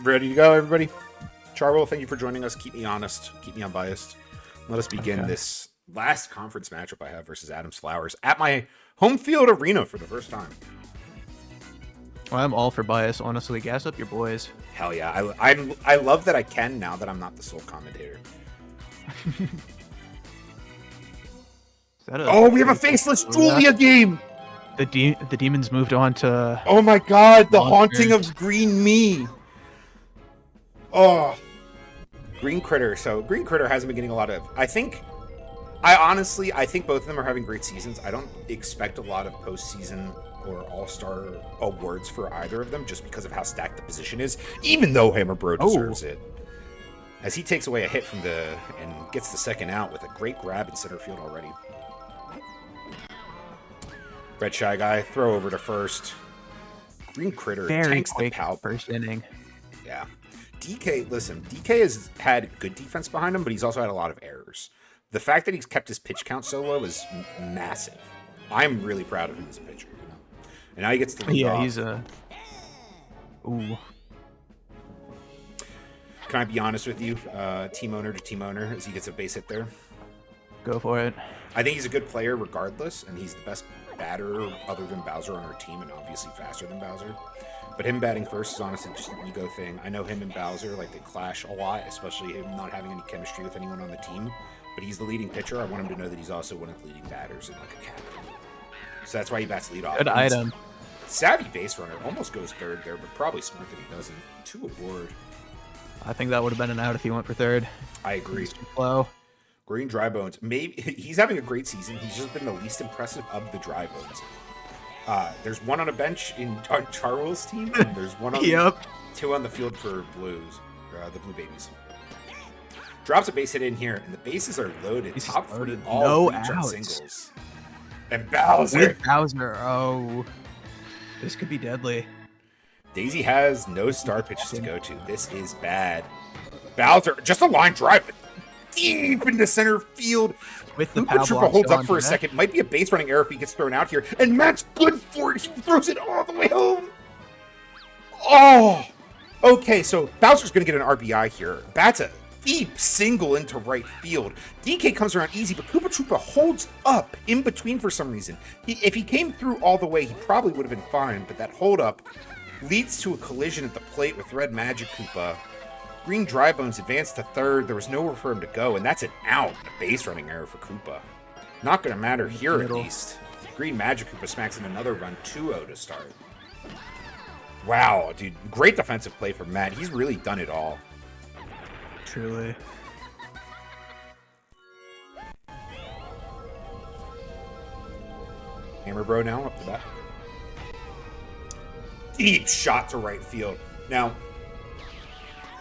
Ready to go, everybody? Charwell, thank you for joining us. Keep me honest. Keep me unbiased. Let us begin this last conference matchup I have versus Adams Flowers at my home field arena for the first time. Well, I'm all for bias, honestly. Gas up your boys. Hell yeah. I love that I can now that I'm not the sole commentator. We have a faceless Julia game! The demons moved on to... Oh my god, the Monsters. haunting of Green Me! Oh. Green Critter. So, Green Critter hasn't been getting a lot of... I think both of them are having great seasons. I don't expect a lot of postseason or all-star awards for either of them just because of how stacked the position is, even though Hammer Bro deserves it. As he takes away a hit from and gets the second out with a great grab in center field already. Red Shy Guy, throw over to first. Green Critter tanks the pow. First inning. Yeah. DK, listen, DK has had good defense behind him, but he's also had a lot of errors. The fact that he's kept his pitch count so low is massive. I'm really proud of him as a pitcher, you know. And now he gets to lead off. He's a... Ooh. Can I be honest with you? Team owner to team owner as he gets a base hit there. Go for it. I think he's a good player regardless, and he's the best batter other than Bowser on our team, and obviously faster than Bowser. But him batting first is honestly just an ego thing. I know him and Bowser, like, they clash a lot, especially him not having any chemistry with anyone on the team. But he's the leading pitcher. I want him to know that he's also one of the leading batters and, like, a captain. So that's why he bats leadoff. Good item. Savvy base runner. Almost goes third there, but probably smart that he doesn't. 2 aboard. I think that would have been an out if he went for third. I agree. He's too slow. Green Dry Bones. Maybe he's having a great season. He's just been the least impressive of the Dry Bones. There's one on a bench on Charwell's team, and there's one on 2 on the field for Blues, the Blue Babies. Drops a base hit in here, and the bases are loaded. He's Top 3 loaded. all No reach on outs. singles. And Bowser. With Bowser, oh. This could be deadly. Daisy has no star pitches to go to. This is bad. Bowser, just a line drive, but deep into center field. With the Hoopa power Troopa block holds still up on for a deck. second. Might be a base running error if he gets thrown out here. And Matt's good for it. He throws it all the way home. Oh! Okay, so Bowser's going to get an RBI here. Bats a deep single into right field. DK comes around easy, but Hoopa Troopa holds up in between for some reason. If he came through all the way, he probably would have been fine, but that hold up leads to a collision at the plate with Red Magic Koopa. Green Dry Bones advanced to third. There was nowhere for him to go, and that's an out, a base running error for Koopa. Not going to matter here, at least. Green Magic Koopa smacks in another run, 2-0 to start. Wow, dude. Great defensive play from Matt. He's really done it all. Truly. Hammer Bro now, up to bat. Deep shot to right field. Now,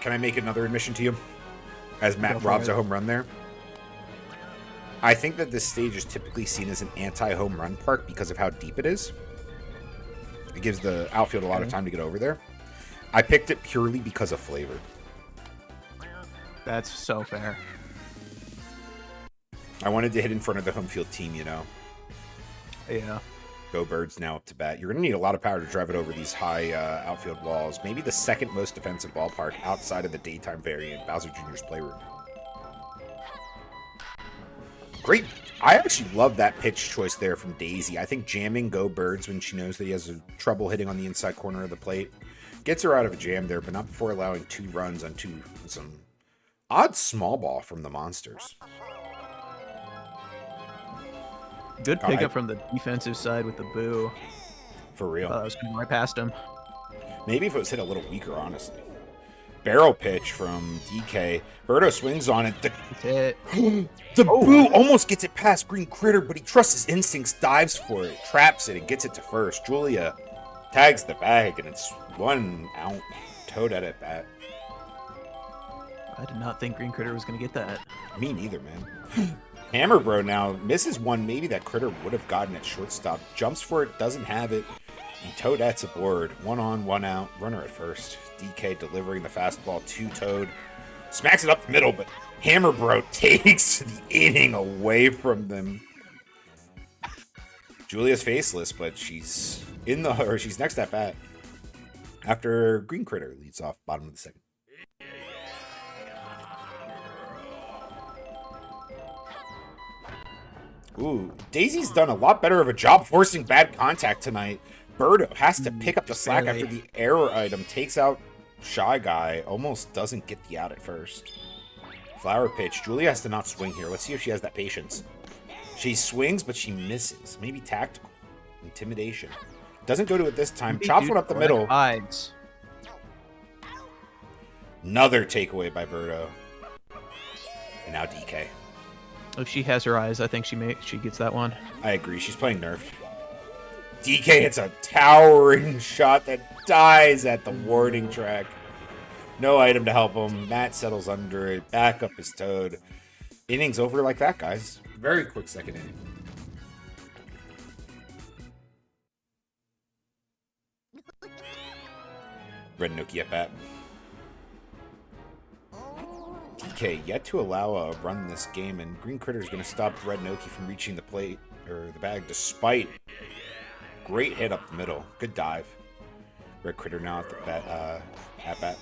can I make another admission to you? As Matt robs a home run there. I think that this stage is typically seen as an anti-home run park because of how deep it is. It gives the outfield a lot of time to get over there. I picked it purely because of flavor. That's so fair. I wanted to hit in front of the home field team, you know. Yeah. Go Birds now up to bat. You're going to need a lot of power to drive it over these high outfield walls. Maybe the second most defensive ballpark outside of the daytime variant, Bowser Jr.'s playroom. Great. I actually love that pitch choice there from Daisy. I think jamming Go Birds when she knows that he has trouble hitting on the inside corner of the plate gets her out of a jam there, but not before allowing 2 runs on some odd small ball from the Monsters. Good pickup from the defensive side with the boo. For real. I was going right past him. Maybe if it was hit a little weaker, honestly. Barrel pitch from DK. Birdo swings on it. The boo almost gets it past Green Critter, but he trusts his instincts, dives for it, traps it, and gets it to first. Julia tags the bag, and it's 1 out. Toad at bat. I did not think Green Critter was going to get that. Me neither, man. Hammer Bro now misses one. Maybe that Critter would have gotten at shortstop. Jumps for it, doesn't have it. And Toadette's aboard. 1 on, 1 out. Runner at first. DK delivering the fastball to Toad. Smacks it up the middle, but Hammer Bro takes the inning away from them. Julia's faceless, but she's next at bat. After Green Critter leads off bottom of the second. Ooh, Daisy's done a lot better of a job forcing bad contact tonight. Birdo has to pick up the slack after the error item takes out Shy Guy. Almost doesn't get the out at first. Flower pitch. Julia has to not swing here. Let's see if she has that patience. She swings, but she misses. Maybe tactical. Intimidation. Doesn't go to it this time. Chops one up the middle. Another takeaway by Birdo. And now DK. If she has her eyes, I think she gets that one. I agree. She's playing nerfed. DK hits a towering shot that dies at the warning track. No item to help him. Matt settles under it. Backup is Toad. Innings over like that, guys. Very quick second inning. Red Noki at bat. DK yet to allow a run this game, and Green Critter is going to stop Red Noki from reaching the plate or the bag despite great hit up the middle. Good dive. Red Critter now at the bat.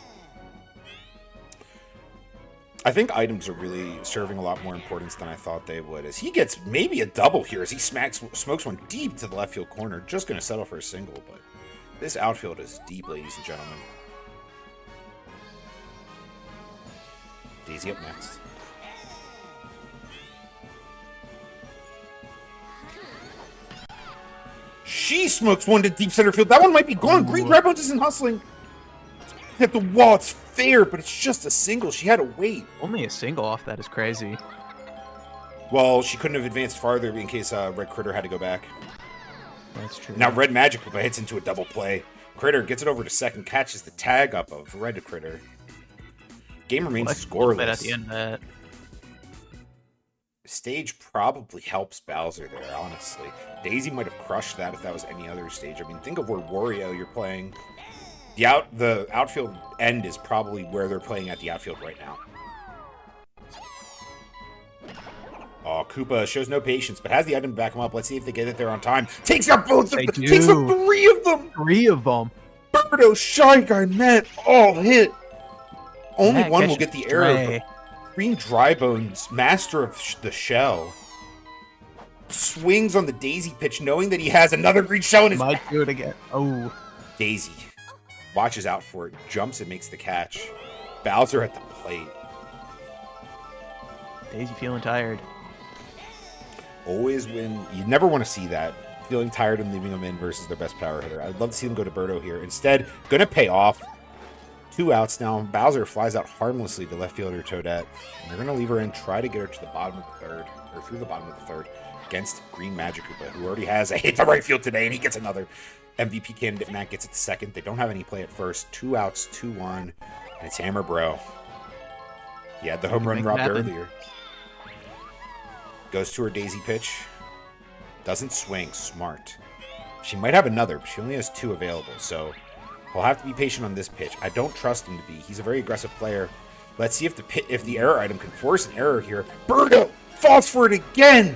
I think items are really serving a lot more importance than I thought they would, as he gets maybe a double here as he smokes one deep to the left field corner. Just going to settle for a single, but this outfield is deep, ladies and gentlemen. Daisy up next. She smokes one to deep center field. That one might be gone. Green Redbones isn't hustling. Hit the wall. It's fair, but it's just a single. She had to wait. Only a single off that is crazy. Well, she couldn't have advanced farther in case Red Critter had to go back. That's true. Now Red Magic hits into a double play. Critter gets it over to second, catches the tag up of Red Critter. Game remains scoreless. At the end of that. Stage probably helps Bowser there, honestly. Daisy might have crushed that if that was any other stage. I mean, think of where Wario you're playing. The outfield end is probably where they're playing at the outfield right now. Oh, Koopa shows no patience, but has the item to back him up. Let's see if they get it there on time. Takes out both of them. Takes out three of them. Birdo, Shy Guy, Matt, all hit. Only one will get the error. Green Drybones, master of the shell, swings on the Daisy pitch, knowing that he has another green shell in his might do it again. Oh. Daisy watches out for it, jumps and makes the catch. Bowser at the plate. Daisy feeling tired. Always win. You never want to see that. Feeling tired and leaving them in versus their best power hitter. I'd love to see them go to Birdo here. Instead, gonna pay off. 2 outs now. Bowser flies out harmlessly to left fielder Toadette. And they're going to leave her in, try to get her to the bottom of the third, or through the bottom of the third, against Green Magic Koopa, who already has a hit to right field today, and he gets another. MVP candidate Matt gets it to second. They don't have any play at first. 2 outs, 2-1, and it's Hammer Bro. He had the home run robbed earlier. Goes to her Daisy pitch. Doesn't swing. Smart. She might have another, but she only has 2 available, so he'll have to be patient on this pitch. I don't trust him to be. He's a very aggressive player. Let's see if the error item can force an error here. Birdo falls for it again.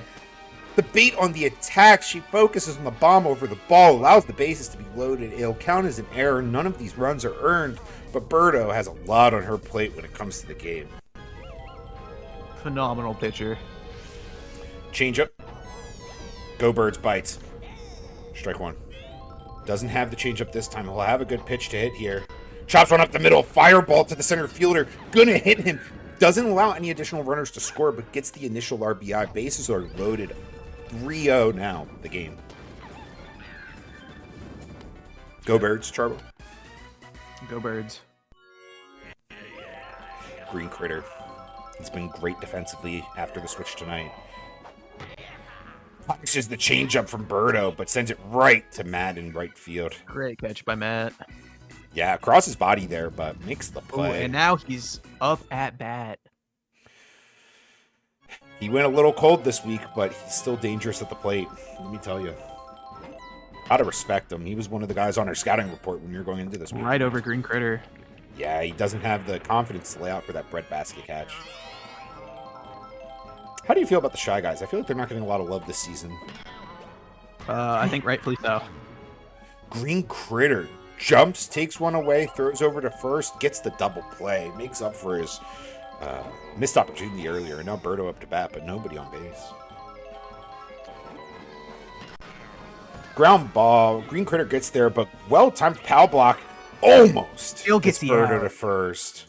The bait on the attack. She focuses on the bomb over the ball, allows the bases to be loaded. It'll count as an error. None of these runs are earned, but Birdo has a lot on her plate when it comes to the game. Phenomenal pitcher. Changeup. Go Birds bites. Strike 1. Doesn't have the changeup this time. He'll have a good pitch to hit here. Chops one up the middle. Fireball to the center fielder. Gonna hit him. Doesn't allow any additional runners to score, but gets the initial RBI. Bases are loaded. 3-0 now, the game. Go Birds, Charbo. Go Birds. Green Critter. He's been great defensively after the switch tonight. Punishes the changeup from Birdo, but sends it right to Matt in right field. Great catch by Matt. Yeah, across his body there, but makes the play. Ooh, and now he's up at bat. He went a little cold this week, but he's still dangerous at the plate. Let me tell you. Gotta respect him. He was one of the guys on our scouting report when we were going into this week. Right over Green Critter. Yeah, he doesn't have the confidence to lay out for that breadbasket catch. How do you feel about the Shy Guys? I feel like they're not getting a lot of love this season. I think rightfully so. Green Critter jumps, takes one away, throws over to first, gets the double play, makes up for his missed opportunity earlier. Now Birdo up to bat, but nobody on base. Ground ball. Green Critter gets there, but well-timed pow block almost Still gets the Birdo out. to first.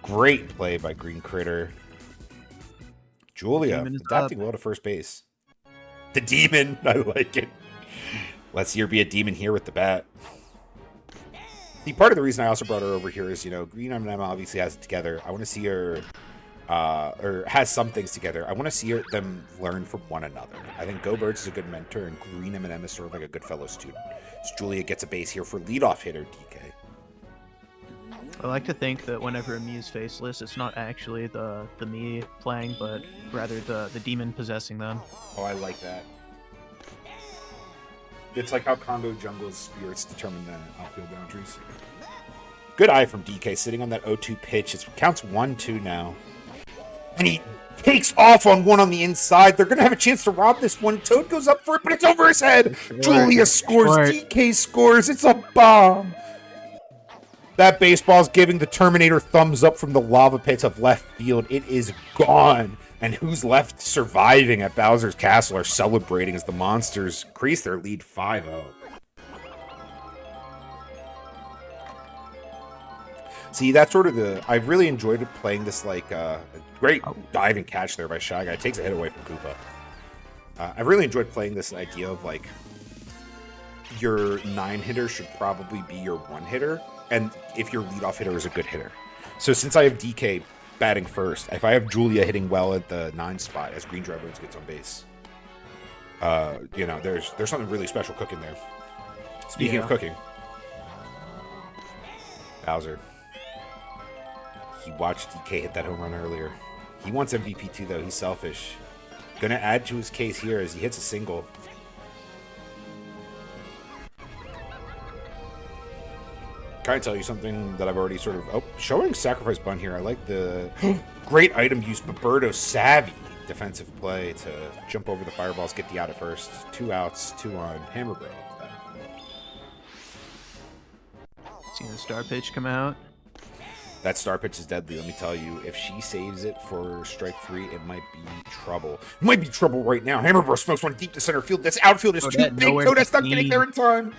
Great play by Green Critter. Julia adapting well to first base. The demon. I like it. Let's see her be a demon here with the bat. See, part of the reason I also brought her over here is, you know, Green M&M obviously has it together. I want to see her, or has some things together. I want to see them learn from one another. I think Go Birds is a good mentor, and Green M&M is sort of like a good fellow student. So Julia gets a base here for leadoff hitter DK. I like to think that whenever a Mii is faceless, it's not actually the Mii playing, but rather the demon possessing them. Oh, I like that. It's like how Congo Jungle's spirits determine the outfield boundaries. Good eye from DK, sitting on that 0-2 pitch. It counts 1-2 now. And he takes off on one on the inside. They're going to have a chance to rob this one. Toad goes up for it, but it's over his head. Julia scores. DK scores. It's a bomb. That baseball's giving the Terminator thumbs up from the lava pits of left field. It is gone. And who's left surviving at Bowser's Castle are celebrating as the Monsters increase their lead 5-0. See, that's sort of the... I really enjoyed playing this, like, great diving catch there by Shy Guy. Takes a hit away from Koopa. I really enjoyed playing this idea of, like, your 9-hitter should probably be your 1-hitter, and if your leadoff hitter is a good hitter. So since I have DK batting first, if I have Julia hitting well at the 9 spot as Green Drivers gets on base, you know, there's something really special cooking there. Speaking of cooking, Bowser. He watched DK hit that home run earlier. He wants MVP too, though. He's selfish. Gonna add to his case here as he hits a single. Can I tell you something that I've already sort of... Oh, showing Sacrifice Bunt here. I like the great item use, but Birdo savvy defensive play to jump over the fireballs, get the out at first. 2 outs, 2 on Hammer Bro. Seeing the star pitch come out. That star pitch is deadly, let me tell you. If she saves it for strike 3, it might be trouble. It might be trouble right now. Hammer Bro smokes one deep to center field. This outfield is too big. Toadette's not getting there in time.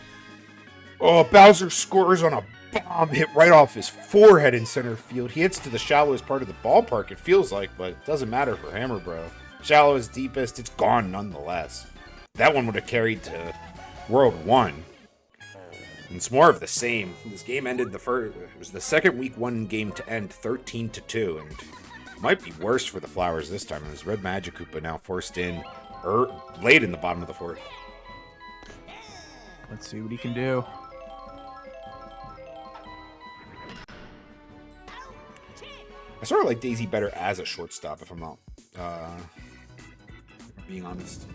Oh, Bowser scores on a bomb hit right off his forehead in center field. He hits to the shallowest part of the ballpark, it feels like, but it doesn't matter for Hammer Bro. Shallowest, deepest, it's gone nonetheless. That one would have carried to World 1. And it's more of the same. This game ended it was the second week 1 game to end 13-2, and it might be worse for the Flowers this time. It was Red Magic Koopa now forced in late in the bottom of the 4th. Let's see what he can do. I sort of like Daisy better as a shortstop, if I'm not being honest.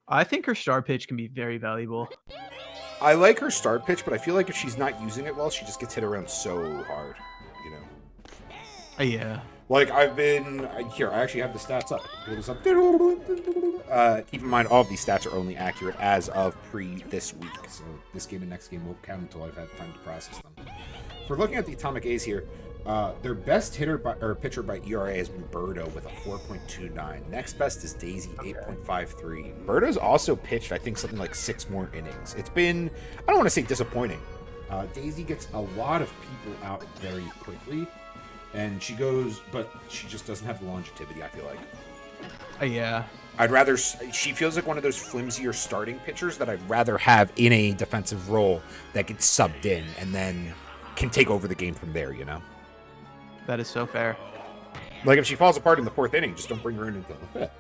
I think her star pitch can be very valuable. I like her start pitch, but I feel like if she's not using it well, she just gets hit around so hard, you know? Yeah. Like, I've been... Here, I actually have the stats up. Pull this up. Keep in mind, all of these stats are only accurate as of this week. So this game and next game won't count until I've had time to process them. If we're looking at the Atomic A's here, their best pitcher by ERA has been Birdo with a 4.29. Next best is Daisy, 8.53. Birdo's also pitched, I think, something like 6 more innings. It's been, I don't want to say disappointing. Daisy gets a lot of people out very quickly. And she goes, but she just doesn't have the longevity, I feel like. Yeah. She feels like one of those flimsier starting pitchers that I'd rather have in a defensive role that gets subbed in and then can take over the game from there, you know? That is so fair. Like, if she falls apart in the 4th inning, just don't bring her in until the 5th.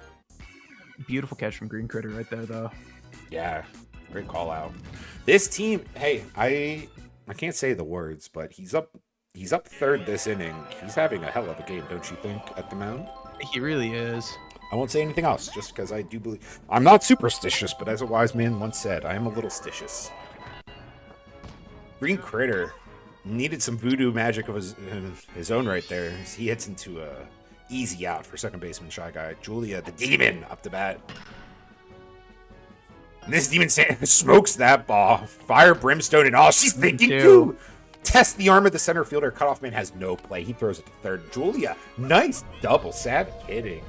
Beautiful catch from Green Critter right there, though. Yeah, great call out. This team, hey, I can't say the words, but he's up 3rd this inning. He's having a hell of a game, don't you think, at the mound? He really is. I won't say anything else, just because I do believe... I'm not superstitious, but as a wise man once said, I am a little stitious. Green Critter needed some voodoo magic of his own right there. He hits into a easy out for second baseman Shy Guy. Julia, the demon, up to bat. This Demon smokes that ball. Fire, Brimstone, and all. She's thinking too. Test the arm of the center fielder. Cutoff man has no play. He throws it to third. Julia, nice double. Savage hitting.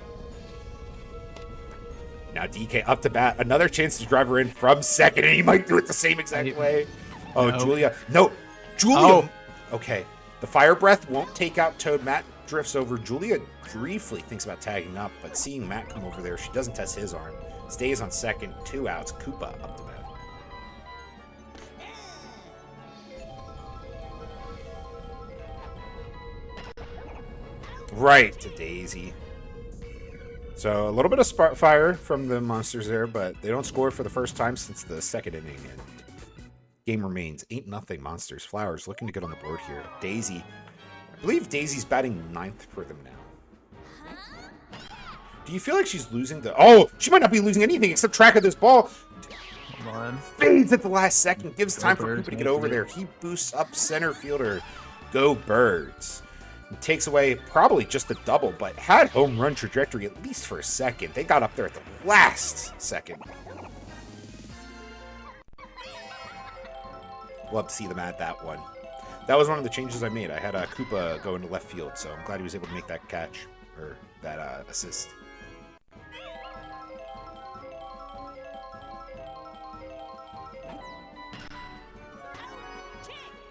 Now DK up to bat. Another chance to drive her in from second, and he might do it the same exact way. Oh, no. Julia. No. Julia. Oh. Okay. The fire breath won't take out Toad. Matt drifts over. Julia briefly thinks about tagging up, but seeing Matt come over there, she doesn't test his arm. Stays on second. 2 outs. Koopa up to bat. Right to Daisy. So a little bit of fire from the monsters there, but they don't score for the first time since the second inning. And game remains 8-0 monsters. Flowers looking to get on the board here. Daisy, I believe Daisy's batting 9th for them now. Do you feel like she's losing the... Oh, she might not be losing anything except track of this ball. Come on. Fades at the last second. Gives time for Koopa to get over there. He boosts up center fielder. Go Birds. Takes away probably just a double, but had home run trajectory at least for a second. They got up there at the last second. Love to see them add that one. That was one of the changes I made. I had Koopa go into left field, so I'm glad he was able to make that catch, or that assist.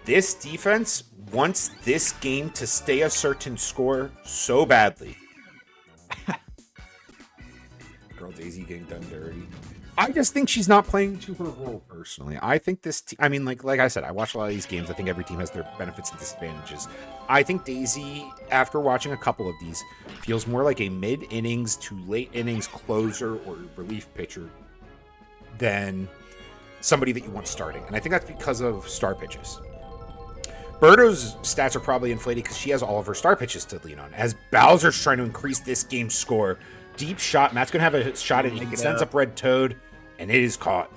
This defense wants this game to stay a certain score so badly. Girl Daisy getting done dirty. I just think she's not playing to her role personally. I think this I mean, like I said, I watch a lot of these games. I think every team has their benefits and disadvantages. I think Daisy, after watching a couple of these, feels more like a mid-innings to late innings closer or relief pitcher than somebody that you want starting. And I think that's because of star pitches. Birdo's stats are probably inflated because she has all of her star pitches to lean on. As Bowser's trying to increase this game's score, deep shot. Matt's going to have a shot at it. He sends up Red Toad, and it is caught.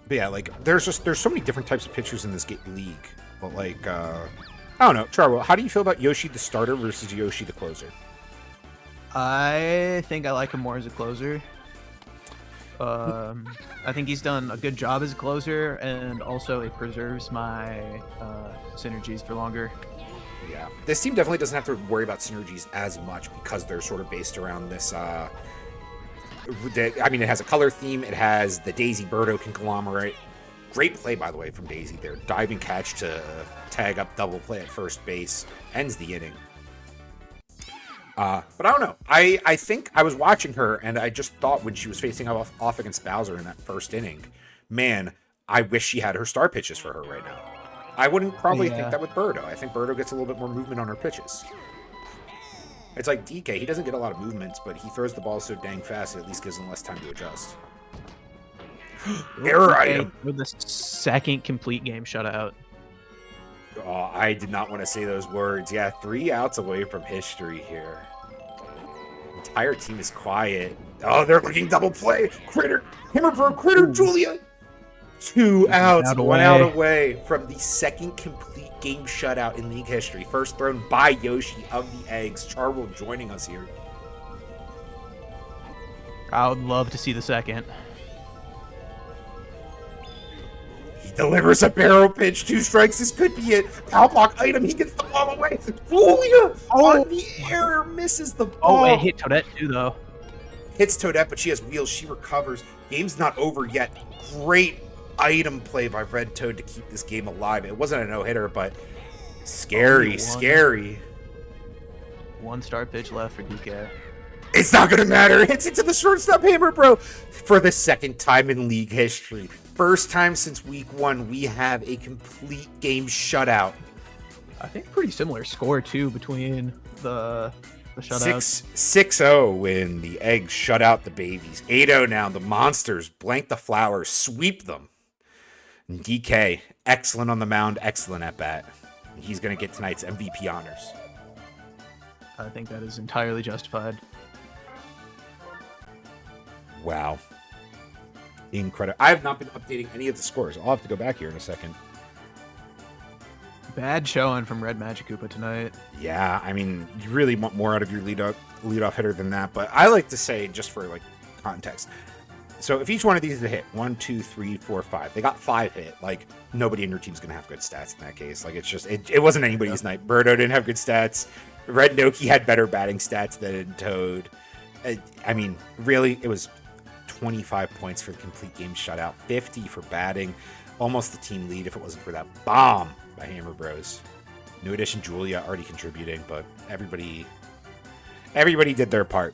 But yeah, like, there's so many different types of pitchers in this league. But, like, I don't know. Charwell, how do you feel about Yoshi the starter versus Yoshi the closer? I think I like him more as a closer. I think he's done a good job as a closer, and also it preserves my synergies for longer. Yeah, this team definitely doesn't have to worry about synergies as much because they're sort of based around this. I mean, it has a color theme. It has the Daisy Birdo conglomerate. Great play, by the way, from Daisy there. Diving catch to tag up double play at first base. Ends the inning. But I don't know. I think I was watching her, and I just thought when she was facing off against Bowser in that first inning, man, I wish she had her star pitches for her right now. I wouldn't probably think that with Birdo. I think Birdo gets a little bit more movement on her pitches. It's like DK. He doesn't get a lot of movements, but he throws the ball so dang fast it at least gives him less time to adjust. Error item. With the second complete game shutout. Oh, I did not want to say those words. Yeah, 3 outs away from history here. Entire team is quiet. Oh, they're looking double play. Critter. Hammer Bro, Critter, Julia. 2 outs, 1 out away from the second complete game shutout in league history. First thrown by Yoshi of the Eggs. Charwell joining us here. I would love to see the second. He delivers a barrel pitch. 2 strikes. This could be it. Power block item. He gets the ball away. Julia on the air misses the ball. Oh, it hit Toadette too, though. Hits Toadette, but she has wheels. She recovers. Game's not over yet. Great item play by Red Toad to keep this game alive. It wasn't a no-hitter, but scary, scary. 1 star pitch left for DK. It's not going to matter. Hits it to the shortstop Hammer Bro for the second time in league history. First time since week 1 we have a complete game shutout. I think pretty similar score, too, between the shutouts. 6-0 when the Eggs shut out the babies. 8-0 now. The Monsters blank the Flowers, sweep them. And DK, excellent on the mound, excellent at bat. And he's going to get tonight's MVP honors. I think that is entirely justified. Wow. Incredible. I have not been updating any of the scores. I'll have to go back here in a second. Bad showing from Red Magic Koopa tonight. Yeah, I mean, you really want more out of your leadoff hitter than that. But I like to say, just for like context. So if each one of these is a hit, 1, 2, 3, 4, 5, they got 5 hit. Like, nobody in your team's gonna have good stats in that case. Like, it's just it wasn't anybody's night. Birdo didn't have good stats. Red Noki had better batting stats than Toad. I mean, really, it was 25 points for the complete game shutout, 50 for batting, almost the team lead if it wasn't for that bomb by Hammer Bros. New addition Julia already contributing, but everybody did their part.